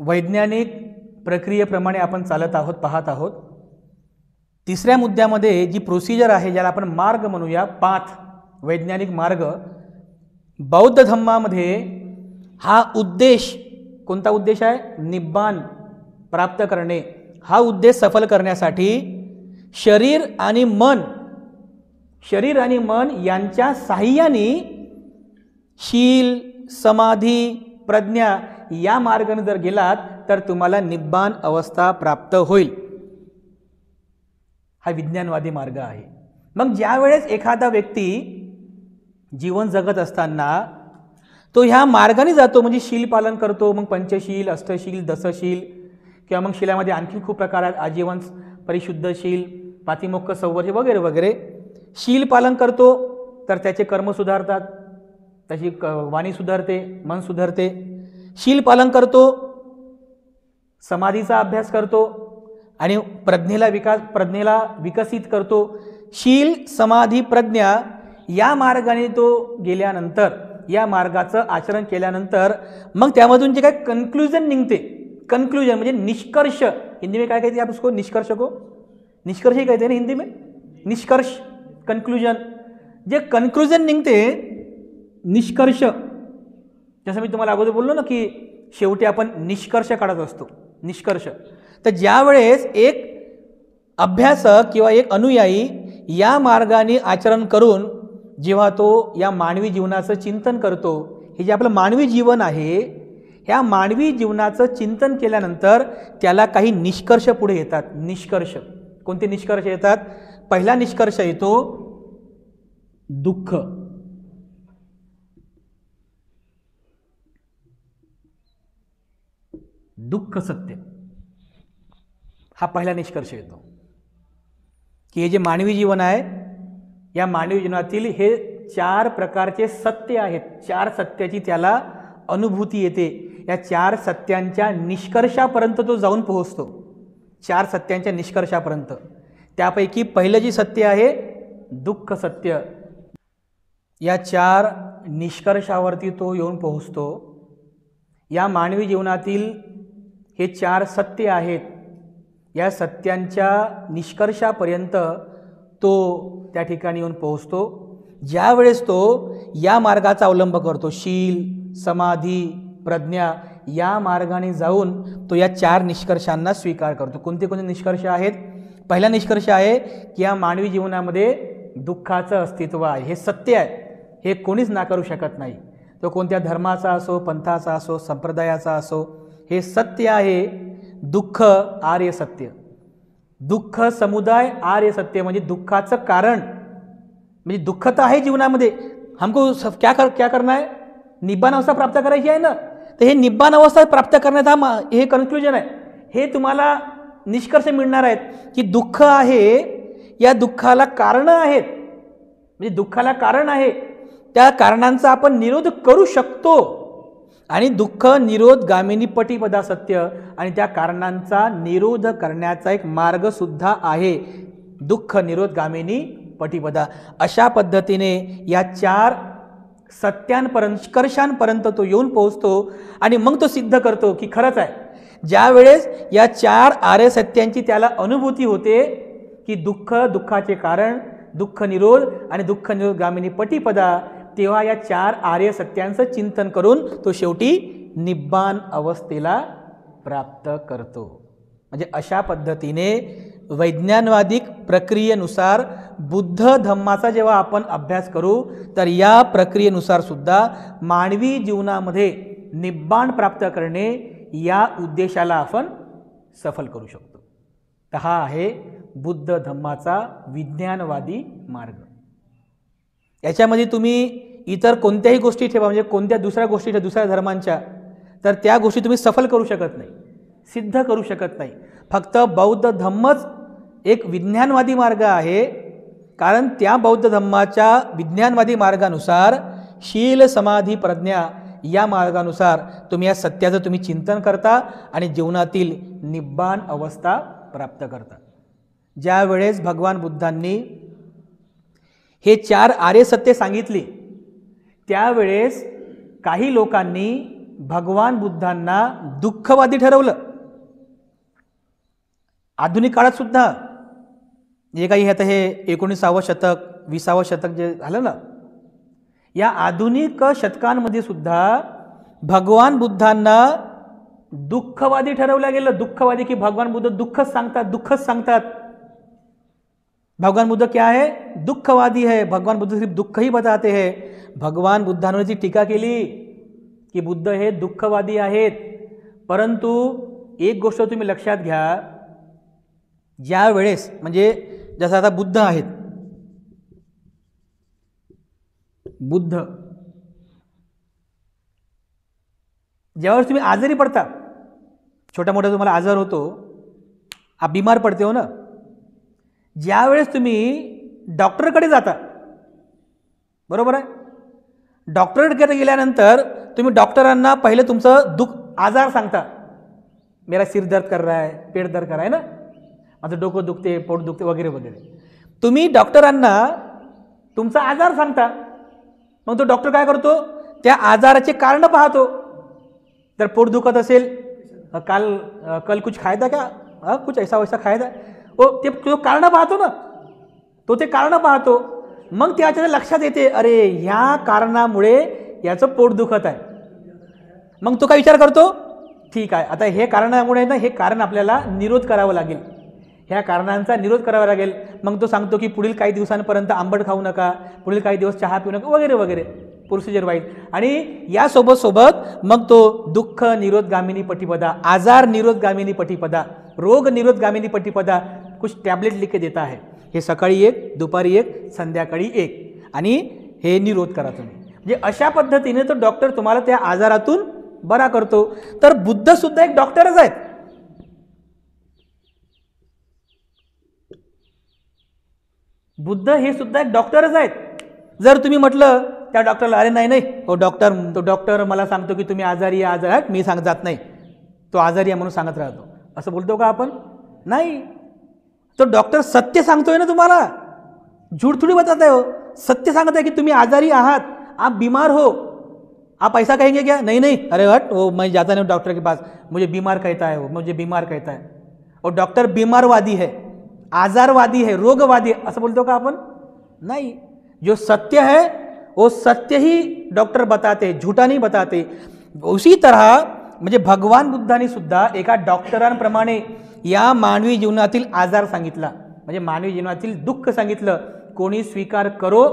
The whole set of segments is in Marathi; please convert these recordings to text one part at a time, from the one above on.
वैज्ञानिक प्रक्रियेप्रमाणे आपण चालत आहोत, पाहत आहोत। तिसऱ्या मुद्द्यामध्ये जी प्रोसिजर आहे, ज्याला आपण मार्ग म्हणूया, पाथ, वैज्ञानिक मार्ग, बौद्ध धम्मामध्ये हा उद्देश, कोणता उद्देश आहे? निब्बाण प्राप्त करणे। हा उद्देश सफल करण्यासाठी शरीर आणि मन यांच्या साहाय्याने शील, समाधी, प्रज्ञा या मार्गाने जर गेलात तर तुम्हाला निब्बाण अवस्था प्राप्त होईल। हा विज्ञानवादी मार्ग आहे। मग ज्या वेळेस एखादा व्यक्ती जीवन जगत असताना तो ह्या मार्गाने जातो, म्हणजे शील पालन करतो, मग पंचशील, अष्टशील, दशशील, किंवा मग शिलामध्ये आणखी खूप प्रकार आहेत, आजीवन परिशुद्ध शील, पातिमोक्ष संवर्ष वगैरे वगैरे। शील पालन करतो तर त्याचे कर्म सुधारतात, त्याची वाणी सुधारते, मन सुधारते। शील पालन करतो, समाधीचा अभ्यास करतो आणि प्रज्ञेला विकसित करतो। शील, समाधी, प्रज्ञा या मार्गाने तो गेल्यानंतर, या मार्गाचं आचरण केल्यानंतर मग त्यामधून जे काय कन्क्लूजन निघते, कन्क्लूजन म्हणजे निष्कर्ष, हिंदी में क्या कहते हैं आप उसको? निष्कर्ष को निष्कर्ष ही कहते हैं ना हिंदी में, निष्कर्ष, कन्क्लूजन। जे कन्क्लूजन निघते, निष्कर्ष, जसं मी तुम्हाला अगोदर बोललो ना की शेवटी आपण निष्कर्ष काढत असतो, निष्कर्ष। तर ज्या वेळेस एक अभ्यासक किंवा एक अनुयायी या मार्गाने आचरण करून जेव्हा तो या मानवी जीवनाचं चिंतन करतो, हे जे आपलं मानवी जीवन आहे, ह्या मानवी जीवनाचं चिंतन केल्यानंतर त्याला काही निष्कर्ष पुढे येतात। निष्कर्ष कोणते निष्कर्ष येतात? पहिला निष्कर्ष येतो दुःख। दुःख सत्य, हा पहिला निष्कर्ष येतो की हे जे मानवी जीवन आहे, या मानवी जीवनातील हे 4 प्रकारचे सत्य आहेत, 4 सत्याची त्याला अनुभूती येते। या 4 सत्यांच्या निष्कर्षापर्यंत तो जाऊन पोहोचतो, 4 सत्यांच्या निष्कर्षापर्यंत। त्यापैकी पहिलं जे सत्य आहे दुःख सत्य, या 4 निष्कर्षावरती तो येऊन पोहोचतो। या मानवी जीवनातील हे 4 सत्य आहेत, या सत्यांच्या निष्कर्षापर्यंत तो त्या ठिकाणी येऊन पोहोचतो। ज्या वेळेस तो या मार्गाचा अवलंब करतो, शील, समाधी, प्रज्ञा या मार्गाने जाऊन तो या 4 निष्कर्षांना स्वीकार करतो। कोणते कोणते निष्कर्ष आहेत? पहिला निष्कर्ष आहे की या मानवी जीवनामध्ये दुःखाचं अस्तित्व आहे, हे सत्य आहे, हे कोणीच नाकारू शकत नाही। तो कोणत्या धर्माचा असो, पंथाचा असो, संप्रदायाचा असो, हे सत्य आहे। दुःख आर्य सत्य, दुःख समुदाय आर्य सत्य, म्हणजे दुःखाचं कारण, म्हणजे दुःख तर आहे जीवनामध्ये, हमको क्या करना है? निब्बाण अवस्था प्राप्त करायची आहे ना। तर हे निब्बाण अवस्था प्राप्त करण्याचा हे कन्क्लूजन आहे, हे तुम्हाला निष्कर्ष मिळणार आहेत की दुःख आहे, या दुःखाला कारण आहेत, म्हणजे दुःखाला कारण आहे, त्या कारणांचा आपण निरोध करू शकतो। आणि दुःख निरोध गामिनी पटिपदा सत्य, आणि त्या कारणांचा निरोध करण्याचा एक मार्ग सुद्धा आहे, दुःख निरोध गामिनी पटिपदा। अशा पद्धतीने या 4 सत्यांपर्यंत, निष्कर्षांपर्यंत तो येऊन पोहोचतो आणि मग तो सिद्ध करतो की खरंच आहे। ज्या वेळेस या 4 आर्य सत्यांची त्याला अनुभूती होते की दुःख, दुःखाचे कारण, दुःख निरोध आणि दुःख निरोध गामिनी पटिपदा, तेव्हा या 4 आर्य सत्यांचं चिंतन करून तो शेवटी निब्बाण अवस्थेला प्राप्त करतो। म्हणजे अशा पद्धतीने वैज्ञानिक प्रक्रियेनुसार बुद्ध धम्माचा जेव्हा आपण अभ्यास करू, तर या प्रक्रियेनुसार सुद्धा मानवी जीवनामध्ये निब्बाण प्राप्त करणे या उद्देशाला आपण सफल करू शकतो। तर हा आहे बुद्ध धम्माचा विज्ञानवादी मार्ग। याच्यामध्ये तुम्ही इतर कोणत्याही गोष्टी ठेवा, म्हणजे कोणत्या दुसऱ्या गोष्टी ठेवा दुसऱ्या धर्मांच्या, तर त्या गोष्टी तुम्ही सफल करू शकत नाही, सिद्ध करू शकत नाही। फक्त बौद्ध धम्मच एक विज्ञानवादी मार्ग आहे, कारण त्या बौद्ध धम्माच्या विज्ञानवादी मार्गानुसार शील, समाधी, प्रज्ञा या मार्गानुसार तुम्ही या सत्याचं तुम्ही चिंतन करता आणि जीवनातील निब्बाण अवस्था प्राप्त करता। ज्या वेळेस भगवान बुद्धांनी हे 4 आर्य सत्य सांगितली, त्यावेळेस काही लोकांनी भगवान बुद्धांना दुःखवादी ठरवलं. आधुनिक काळात सुद्धा जे काही आता हे 19 शतक 20 शतक जे झालं ना, या आधुनिक शतकांमध्ये सुद्धा भगवान बुद्धांना दुःखवादी ठरवलं गेलं. दुःखवादी की भगवान बुद्ध दुःखच सांगतात. भगवान बुद्ध क्या है? दुःखवादी है. भगवान बुद्ध सिर्फ दुःख ही बताते हैं. भगवान बुद्धांवर जी टीका केली की बुद्ध हे दुःखवादी आहेत. परंतु एक गोष्ट तुम्ही लक्षात घ्या, ज्या वेळेस म्हणजे जसं आता बुद्ध आहेत, बुद्ध ज्यावेळेस तुम्ही आजारी पडता, छोटा मोठा तुम्हाला आजार होतो, आप बीमार पडते हो ना, ज्यावेळेस तुम्ही डॉक्टरकडे जाता, बरोबर आहे, डॉक्टरकडे गेल्यानंतर तुम्ही डॉक्टरांना पहिले तुमचं आजार सांगता. मेरा सिर दर्द कर रहा है, पेट दर्द कर रहा है ना, माझं डोकं दुखते, पोट दुखते वगैरे वगैरे. तुम्ही डॉक्टरांना तुमचा आजार सांगता. मग तो डॉक्टर काय करतो? त्या आजाराचे कारण पाहतो. जर पोट दुखत असेल, कल कुछ खाया था क्या, कुछ ऐसा वैसा खाया था, ते तो कारण पाहतो ना, तो ते कारण पाहतो. मग त्याच्या लक्षात येते, अरे ह्या कारणामुळे याचं पोट दुखत आहे. मग तो काय विचार करतो? ठीक आहे, आता हे कारणामुळे ना, हे कारण आपल्याला निरोध करावं लागेल, ह्या कारणांचा निरोध करावा लागेल. मग तो सांगतो की पुढील काही दिवसांपर्यंत आंबट खाऊ नका, पुढील काही दिवस चहा पिऊ नका वगैरे वगैरे, प्रोसिजर वाईज. आणि या सोबत मग तो दुःख निरोधगामिनी पटिपदा, आजार निरोधगामिनी पटिपदा, रोग निरोधगामिनी पटिपदा कुछ टॅबलेट लिख के देता है. हे सकाळी एक, दुपारी एक, संध्याकाळी एक, आणि हे निरोध करा तुम्ही. म्हणजे अशा पद्धतीने तो डॉक्टर तुम्हाला त्या आजारातून बरा करतो. तर बुद्ध सुद्धा एक डॉक्टरच आहेत. बुद्ध हे सुद्धा एक डॉक्टरच आहेत. जर तुम्ही म्हटलं त्या डॉक्टरला, अरे नाही तो डॉक्टर मला सांगतो की तुम्ही आजारी आहे, मी जात नाही, तो आजारी आहे म्हणून सांगत राहतो, असं बोलतो का आपण? नाही. तो डॉक्टर सत्य सांगतोय ना तुम्हाला, झूठ थोड़ी बताता है हो. सत्य सांगत आहे की तुम्ही आजारी आहात, आप बीमार हो. आप ऐसा कहेंगे क्या? नहीं, अरे हट, वो मैं जाता नहीं डॉक्टर के पास, मुझे बीमार कहता है, वो मुझे बीमार कहता है. और डॉक्टर बीमारवादी है, आजारवादी है, रोगवादी है, असं बोलतो का आपण? नहीं. जो सत्य है वो सत्य ही डॉक्टर बताते, झूठा नहीं बताते. उसी तरह म्हणजे भगवान बुद्धांनी सुद्धा एका डॉक्टरांप्रमाणे या मानवी जीवनातील आजार सांगितला, म्हणजे मानवी जीवनातील दुःख सांगितलं. कोणी स्वीकार करो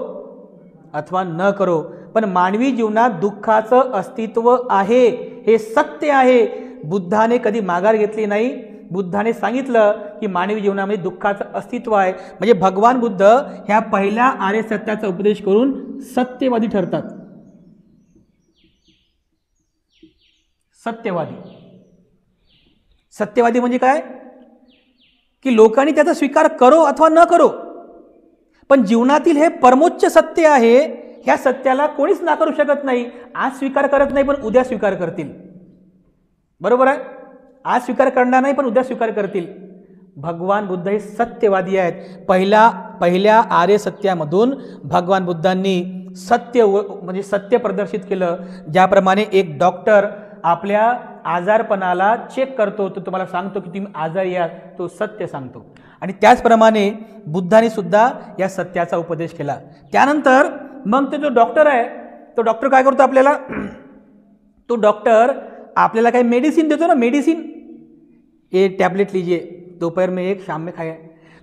अथवा न करो, पण मानवी जीवनात दुःखाचं अस्तित्व आहे, हे सत्य आहे. बुद्धाने कधी माघार घेतली नाही. बुद्धाने सांगितलं की मानवी जीवनामध्ये दुःखाचं अस्तित्व आहे. म्हणजे भगवान बुद्ध ह्या पहिल्या आर्य सत्याचा उपदेश करून सत्यवादी ठरतात. सत्यवादी म्हणजे काय? की लोकांनी त्याचा स्वीकार करो अथवा न करो, पण जीवनातील हे परमोच्च सत्य आहे, ह्या सत्याला कोणीच नाकारू शकत नाही. आज स्वीकार करत नाही पण उद्या स्वीकार करतील, बरोबर आहे? आज स्वीकार करणार नाही पण उद्या स्वीकार करतील. भगवान बुद्ध हे सत्यवादी आहेत. पहिल्या आर्य सत्यामधून भगवान बुद्धांनी सत्य म्हणजे सत्य प्रदर्शित केलं. ज्याप्रमाणे एक डॉक्टर आपल्या आजारपणाला चेक करतो, तो तुम्हाला सांगतो की तुम्ही आजारी आहात, तो सत्य सांगतो. आणि त्याचप्रमाणे बुद्धांनी सुद्धा या सत्याचा उपदेश केला. त्यानंतर मग तो जो डॉक्टर आहे, तो डॉक्टर काय करतो आपल्याला? तो डॉक्टर आपल्याला काही मेडिसिन देतो ना, मेडिसिन, ये टैबलेट लीजिए, दोपहर में एक, शाम में खाया.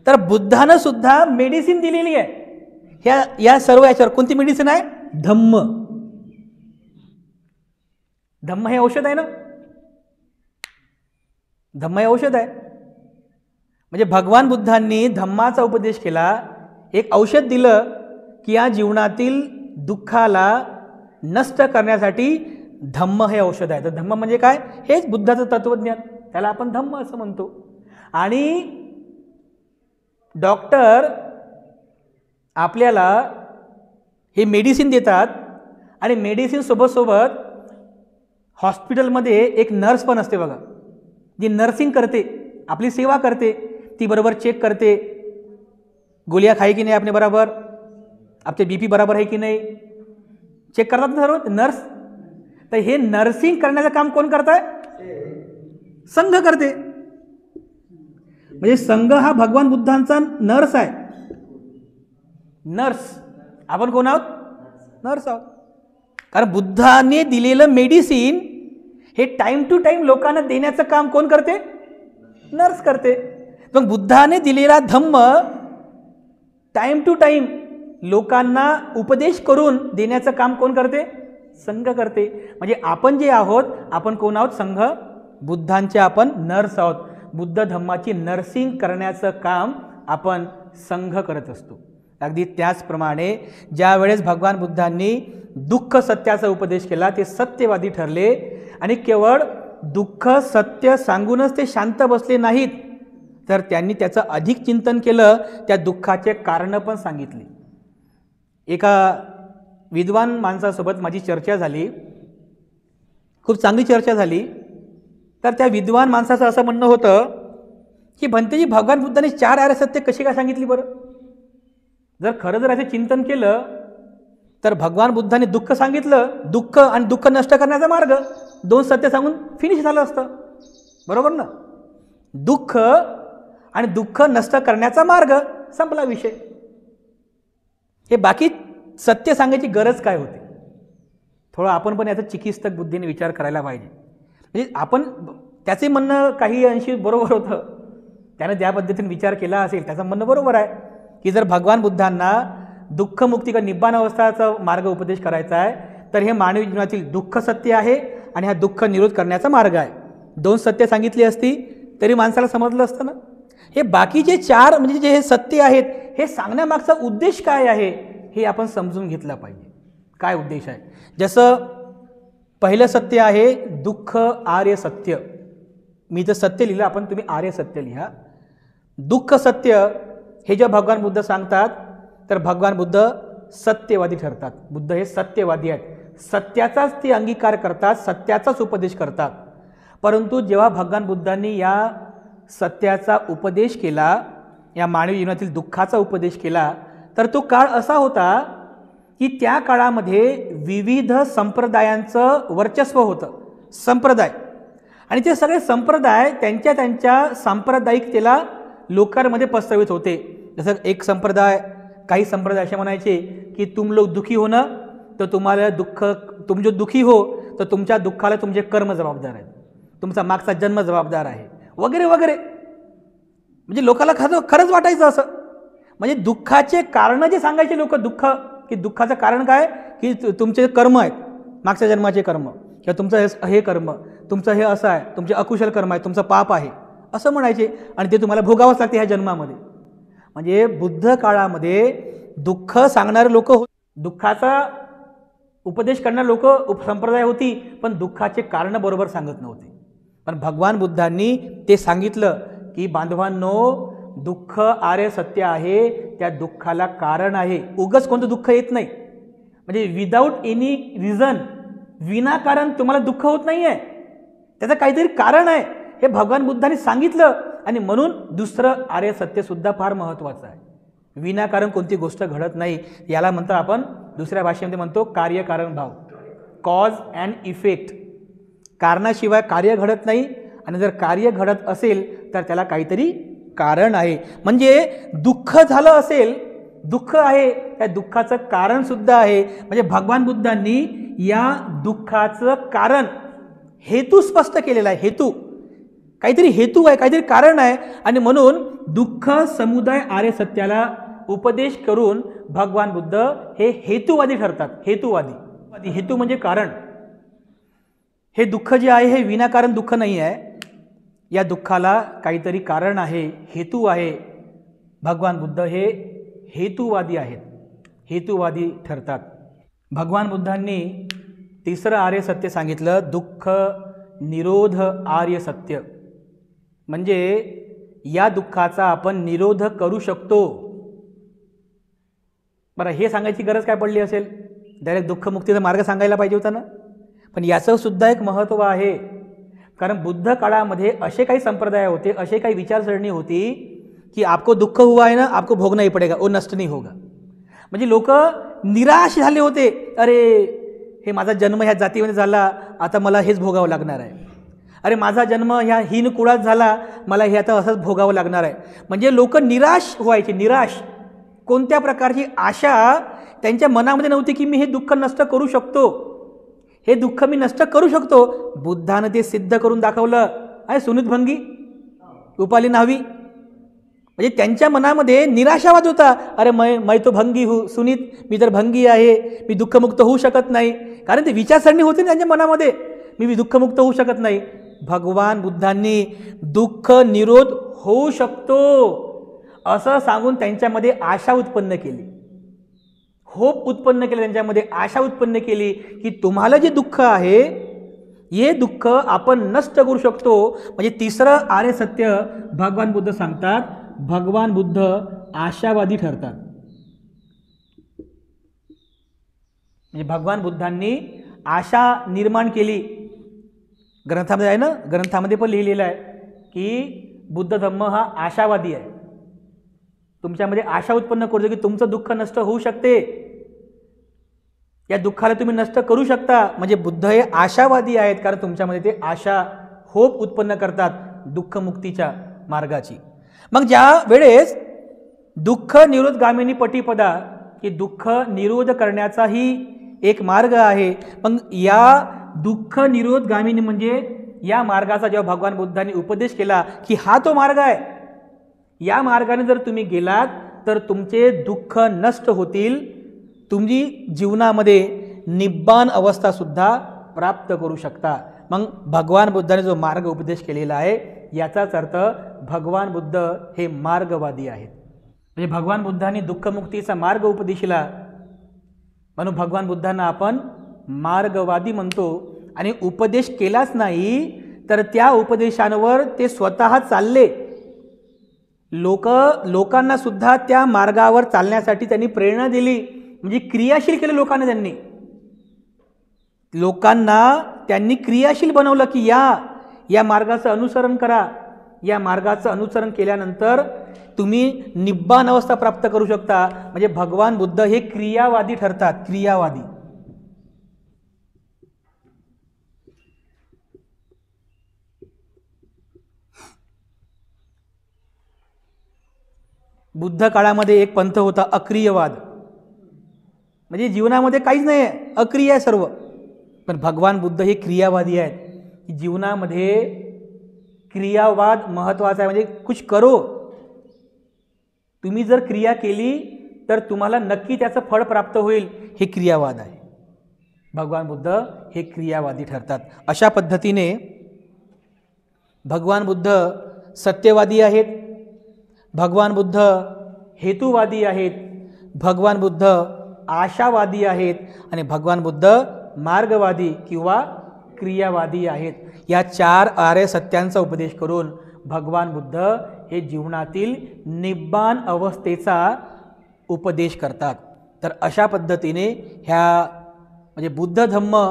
तर बुद्धानं सुद्धा मेडिसिन दिलेली आहे. या सर्व याच्यावर कोणती मेडिसिन आहे? धम्म. धम्म हे औषध आहे ना, धम्म हे औषध आहे. म्हणजे भगवान बुद्धांनी धम्माचा उपदेश केला, एक औषध दिलं की या जीवनातील दुःखाला नष्ट करण्यासाठी धम्म हे औषध आहे. तर धम्म म्हणजे काय? हेच बुद्धाचं तत्वज्ञान, त्याला आपण धम्म असं म्हणतो. आणि डॉक्टर आपल्याला हे मेडिसिन देतात, आणि मेडिसिन सोबत हॉस्पिटलमध्ये एक नर्स पण असते बघा, जी नर्सिंग करते, आपली सेवा करते. ती बरोबर चेक करते, गोळ्या खाई की नाही आपने बराबर, आपके बीपी बराबर है की नाही, चेक करतात सर्व नर्स. तर हे नर्सिंग करण्याचं काम कोण करत आहे? संघ करते. म्हणजे संघ हा भगवान बुद्धांचा नर्स आहे. नर्स. आपण कोण आहोत? नर्स आहोत. कारण बुद्धाने दिलेलं मेडिसिन हे टाइम टू टाइम लोकांना देण्याचं काम कोण करते? नर्स करते. पण बुद्धाने दिलेला धम्म टाइम टू टाइम लोकांना उपदेश करून देण्याचं काम कोण करते? संघ करते. म्हणजे आपण जे आहोत, आपण कोण आहोत? संघ बुद्धांचे आपण नर्स आहोत. बुद्ध धम्माची नर्सिंग करण्याचं काम आपण संघ करत असतो. अगदी त्याचप्रमाणे ज्या वेळेस भगवान बुद्धांनी दुःख सत्याचा उपदेश केला, ते सत्यवादी ठरले आणि केवळ दुःख सत्य सांगूनच ते शांत बसले नाहीत, तर त्यांनी त्याचं अधिक चिंतन केलं. त्या दुःखाचे कारणं पण सांगितली. एका विद्वान माणसासोबत माझी चर्चा झाली, खूप चांगली चर्चा झाली. तर त्या विद्वान माणसाचं असं म्हणणं होतं की भंतेजी, भगवान बुद्धांनी 4 आर्य सत्य कशी काय सांगितली बरं? जर खरं जर असं चिंतन केलं तर भगवान बुद्धांनी दुःख सांगितलं, दुःख आणि दुःख नष्ट करण्याचा मार्ग, 2 सत्य सांगून फिनिश झालं असतं. बरोबर ना? दुःख आणि दुःख नष्ट करण्याचा मार्ग, संपला विषय. हे बाकी सत्य सांगायची गरज काय होती? थोडं आपण पण याचा चिकित्सक बुद्धीने विचार करायला पाहिजे. म्हणजे आपण त्याचे म्हणणं काही अंशी बरोबर होतं, त्यानं त्या पद्धतीने विचार केला असेल, त्याचं म्हणणं बरोबर आहे की जर भगवान बुद्धांना दुःखमुक्ती किंवा निब्बाण अवस्थाचा मार्ग उपदेश करायचा आहे, तर हे मानवी जीवनातील दुःख सत्य आहे आणि हा दुःख निरोध करण्याचा मार्ग आहे. 2 सत्य सांगितली असती तरी माणसाला समजलं असतं ना. हे बाकीचे 4 म्हणजे जे हे सत्य आहेत, हे सांगण्यामागचा उद्देश काय आहे हे आपण समजून घेतलं पाहिजे. काय उद्देश आहे? जसं पहिलं सत्य आहे दुःख आर्य सत्य. मी तर सत्य लिहिलं, आपण तुम्ही आर्य सत्य लिहा. दुःख सत्य हे जे भगवान बुद्ध सांगतात, तर भगवान बुद्ध सत्यवादी ठरतात. बुद्ध हे सत्यवादी आहेत. सत्याचाच ते अंगीकार करतात, सत्याचाच उपदेश करतात. परंतु जेव्हा भगवान बुद्धांनी या सत्याचा उपदेश केला, या मानवी जीवनातील दुःखाचा उपदेश केला, तर तो काळ असा होता की त्या काळामध्ये विविध संप्रदायांचं वर्चस्व होतं. संप्रदाय, आणि ते सगळे संप्रदाय त्यांच्या त्यांच्या सांप्रदायिकतेला लोकांमध्ये पसरवित होते. जसं एक संप्रदाय, काही संप्रदाय असे म्हणायचे की तुम लोग दुखी हो ना, तर तुम्हाला दुःख, तुम जो दुखी हो तर तुमच्या दुःखाला तुमचे कर्म जबाबदार आहेत, तुमचा मागचा जन्म जबाबदार आहे, वगैरे वगैरे. म्हणजे लोकांना खरंच वाटायचं असं. म्हणजे दुःखाचे कारण जे सांगायचे लोक, दुःख की दुःखाचं कारण काय की तुमचे कर्म आहेत, मागच्या जन्माचे कर्म, किंवा तुमचं हे कर्म, तुमचं हे असं आहे, तुमचे अकुशल कर्म आहे, तुमचं पाप आहे, असं म्हणायचे. आणि ते तुम्हाला भोगावंच लागते ह्या जन्मामध्ये. म्हणजे बुद्ध काळामध्ये दुःख सांगणारे लोक, दुःखाचा उपदेश करणारे लोक संप्रदाय होती, पण दुःखाचे कारण बरोबर सांगत नव्हते. पण भगवान बुद्धांनी ते सांगितलं की बांधवांनो, दुःख आर्य सत्य आहे, त्या दुःखाला कारण आहे. उगाच कोणतं दुःख येत नाही. म्हणजे विदाऊट एनी रिझन, विनाकारण तुम्हाला दुःख होत नाही आहे, त्याचं काहीतरी कारण आहे, हे भगवान बुद्धांनी सांगितलं. आणि म्हणून दुसरं आर्य सत्य सुद्धा फार महत्त्वाचं आहे. विनाकारण कोणती गोष्ट घडत नाही. याला म्हणतो आपण, दुसऱ्या भाषेमध्ये म्हणतो कार्यकारण भाव, कॉज अँड इफेक्ट. कारणाशिवाय कार्य घडत नाही, आणि जर कार्य घडत असेल तर त्याला काहीतरी कारण आहे. म्हणजे दुःख झालं असेल, दुःख आहे, त्या दुःखाचं कारण सुद्धा आहे. म्हणजे भगवान बुद्धांनी या दुःखाचं कारण, हेतू स्पष्ट केलेला आहे. हेतू, काहीतरी हेतू आहे, काहीतरी कारण आहे. आणि म्हणून दुःख समुदाय आर्य सत्याला उपदेश करून भगवान बुद्ध हे हेतुवादी ठरतात. हेतुवादी, हेतू म्हणजे कारण. हे दुःख जे आहे हे विनाकारण दुःख नाही आहे, या दुःखाला काहीतरी कारण आहे, हेतू आहे. भगवान बुद्ध हे हेतुवादी आहेत, हेतुवादी ठरतात. भगवान बुद्धांनी तिसरं आर्य सत्य सांगितलं, दुःख निरोध आर्य सत्य. म्हणजे या दुःखाचा आपण निरोध करू शकतो. बरं, हे सांगायची गरज काय पडली असेल? डायरेक्ट दुःखमुक्तीचा मार्ग सांगायला पाहिजे होता ना. पण याचं सुद्धा एक महत्त्व आहे. कारण बुद्ध काळामध्ये असे काही संप्रदाय होते, असे काही विचारसरणी होती की आपको दुःख हुआ है ना, आपको भोगना ही पड़ेगा, वो नष्ट नहीं होगा. म्हणजे लोक निराश झाले होते. अरे हे माझा जन्म ह्या जातीमध्ये झाला, आता मला हेच भोगावं लागणार आहे. अरे माझा जन्म ह्या हीन कुळात झाला, मला हे आता असंच भोगावं लागणार आहे. म्हणजे लोक निराश व्हायचे, निराश. कोणत्या प्रकारची आशा त्यांच्या मनामध्ये नव्हती की मी हे दुःख नष्ट करू शकतो, हे दुःख मी नष्ट करू शकतो. बुद्धानं ते सिद्ध करून दाखवलं आहे. सुनीत भंगी, उपाली न्हावी, म्हणजे त्यांच्या मनामध्ये निराशावाद होता. अरे मैं तो भंगी हूँ सुनीत, मी तर भंगी आहे, मी दुःखमुक्त होऊ शकत नाही. कारण ते विचारसरणी होती त्यांच्या मनामध्ये, मी दुःखमुक्त होऊ शकत नाही. भगवान बुद्धांनी दुःख निरोध होऊ शकतो असं सांगून त्यांच्यामध्ये आशा उत्पन्न केली, होप उत्पन्न केलं, त्यांच्यामध्ये आशा उत्पन्न केली की तुम्हाला जे दुःख आहे हे दुःख आपण नष्ट करू शकतो. म्हणजे तिसरं आर्य सत्य भगवान बुद्ध सांगतात, भगवान बुद्ध आशावादी ठरतात. म्हणजे भगवान बुद्धांनी आशा निर्माण केली. ग्रंथामध्ये आहे ना, ग्रंथामध्ये पण लिहिलेलं आहे की बुद्ध धम्म हा आशावादी आहे. तुमच्यामध्ये आशा उत्पन्न करतो की तुमचं दुःख नष्ट होऊ शकते, या दुःखाला तुम्ही नष्ट करू शकता. म्हणजे बुद्ध हे आशावादी आहेत, कारण तुमच्यामध्ये ते आशा, होप उत्पन्न करतात दुःखमुक्तीच्या मार्गाची. मग ज्या वेळेस दुःख निरोधगामिनी पटीपदा, की दुःख निरोध करण्याचाही एक मार्ग आहे. मग या दुःख निरोधगामिनी म्हणजे या मार्गाचा जेव्हा भगवान बुद्धांनी उपदेश केला की हा तो मार्ग आहे, या मार्गाने जर तुम्ही गेलात तर तुमचे दुःख नष्ट होतील, तुम्ही जीवनामध्ये निब्बान अवस्था सुद्धा प्राप्त करू शकता. मग भगवान बुद्धाने जो मार्ग उपदेश केलेला आहे याचाच अर्थ भगवान बुद्ध हे मार्गवादी आहेत. म्हणजे भगवान बुद्धांनी दुःखमुक्तीचा मार्ग उपदेशिला, म्हणून भगवान बुद्धांना आपण मार्गवादी म्हणतो. आणि उपदेश केलाच नाही तर त्या उपदेशांवर ते स्वतः चालले. लोकांना सुद्धा त्या मार्गावर चालण्यासाठी त्यांनी प्रेरणा दिली, म्हणजे क्रियाशील केलं लोकांना. लोकांना त्यांनी क्रियाशील बनवलं की या मार्गाचं अनुसरण करा. या मार्गाचं अनुसरण केल्यानंतर तुम्ही निब्बान अवस्था प्राप्त करू शकता. म्हणजे भगवान बुद्ध हे क्रियावादी ठरतात, क्रियावादी. बुद्ध काळामध्ये एक पंथ होता अक्रियवाद, म्हणजे जीवनामध्ये काहीच नाही आहे, अक्रिय आहे सर्व. पण भगवान बुद्ध हे क्रियावादी आहेत, की जीवनामध्ये क्रियावाद महत्त्वाचा आहे. म्हणजे कुछ करो, तुम्ही जर क्रिया केली तर तुम्हाला नक्की त्याचं फळ प्राप्त होईल, हे क्रियावाद आहे. भगवान बुद्ध हे क्रियावादी ठरतात. अशा पद्धतीने भगवान बुद्ध सत्यवादी आहेत, भगवान बुद्ध हेतुवादी आहेत, भगवान बुद्ध आशावादी आहेत आणि भगवान बुद्ध मार्गवादी किंवा क्रियावादी आहेत. या 4 आर्य सत्यांचा उपदेश करून भगवान बुद्ध हे जीवनातील निब्बान अवस्थेचा उपदेश करतात. तर अशा पद्धतीने म्हणजे बुद्ध धम्म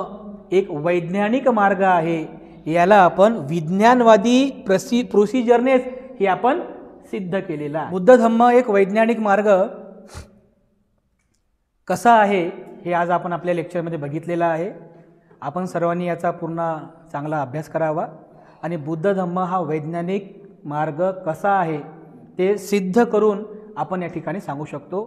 एक वैज्ञानिक मार्ग आहे. याला आपण विज्ञानवादी प्रोसिजरनेच हे आपण सिद्ध केलेला. बुद्ध धम्म एक वैज्ञानिक मार्ग कसा आहे हे आज आपण आपल्या लेक्चरमध्ये बघितलेलं आहे. आपण सर्वांनी याचा पूर्ण चांगला अभ्यास करावा आणि बुद्ध धम्म हा वैज्ञानिक मार्ग कसा आहे ते सिद्ध करून आपण या ठिकाणी सांगू शकतो.